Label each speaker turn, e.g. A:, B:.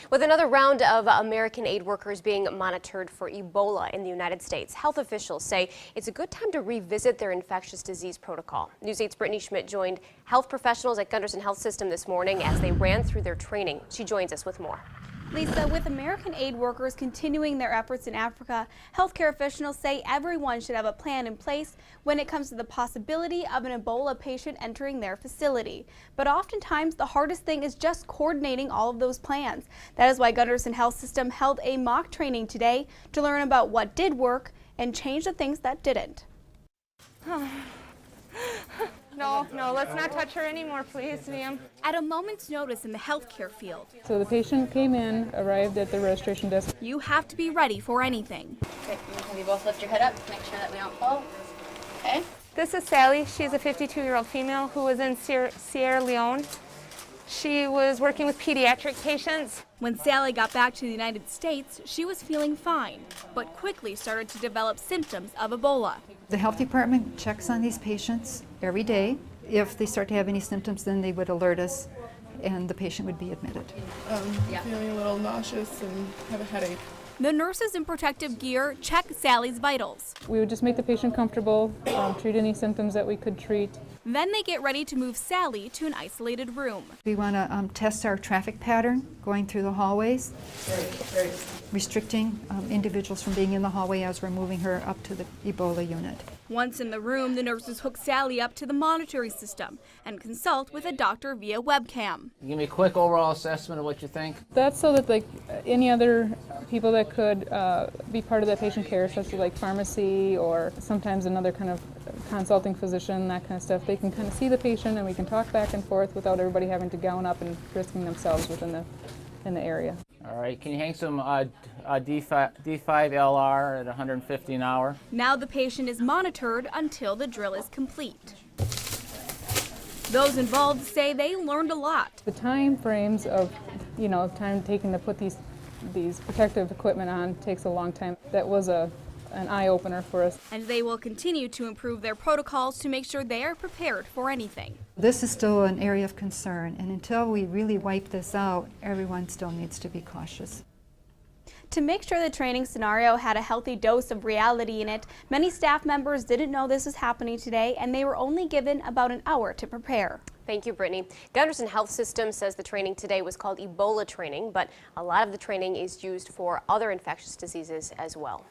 A: With another round of American aid workers being monitored for Ebola in the United States, health officials say it's a good time to revisit their infectious disease protocol. News 8's Brittany Schmidt joined health professionals at Gundersen Health System this morning as they ran through their training. She joins us with more.
B: Lisa, with American aid workers continuing their efforts in Africa, healthcare officials say everyone should have a plan in place when it comes to the possibility of an Ebola patient entering their facility. But oftentimes, the hardest thing is just coordinating all of those plans. That is why Gundersen Health System held a mock training today to learn about what did work and change the things that didn't.
C: No, let's not touch her anymore, please, ma'am.
B: At a moment's notice in the healthcare field,
D: So the patient came in, arrived at the registration desk.
B: you have to be ready for anything.
E: Okay, have you both lift your head up to make sure that we don't fall? Okay.
C: This is Sally. She's a 52-year-old female who was in Sierra Leone. She was working with pediatric patients.
B: When Sally got back to the United States, she was feeling fine, but quickly started to develop symptoms of Ebola.
F: The health department checks on these patients every day. If they start to have any symptoms, then they would alert us and the patient would be admitted.
G: Feeling a little nauseous and have a headache.
B: The nurses in protective gear check Sally's vitals.
D: We would just make the patient comfortable, treat any symptoms that we could treat.
B: Then they get ready to move Sally to an isolated room.
F: We want to test our traffic pattern going through the hallways, restricting individuals from being in the hallway as we're moving her up to the Ebola unit.
B: Once in the room, the nurses hook Sally up to the monitoring system and consult with a doctor via webcam.
H: Give me a quick overall assessment of what you think.
D: That's so that any other people that could be part of that patient care, such as like pharmacy or sometimes another kind of consulting physician, that kind of stuff, they can kind of see the patient and we can talk back and forth without everybody having to gown up and risking themselves in the area.
H: All right, can you hang some D5LR at 150 an hour?
B: Now the patient is monitored until the drill is complete. Those involved say they learned a lot.
D: The time frames of, time taken to put these protective equipment on takes a long time. That was an eye-opener for us.
B: And they will continue to improve their protocols to make sure they are prepared for anything.
F: This is still an area of concern, and until we really wipe this out, everyone still needs to be cautious.
B: To make sure the training scenario had a healthy dose of reality in it, many staff members didn't know this was happening today, and they were only given about an hour to prepare.
A: Thank you, Brittany. Gundersen Health System says the training today was called Ebola training, but a lot of the training is used for other infectious diseases as well.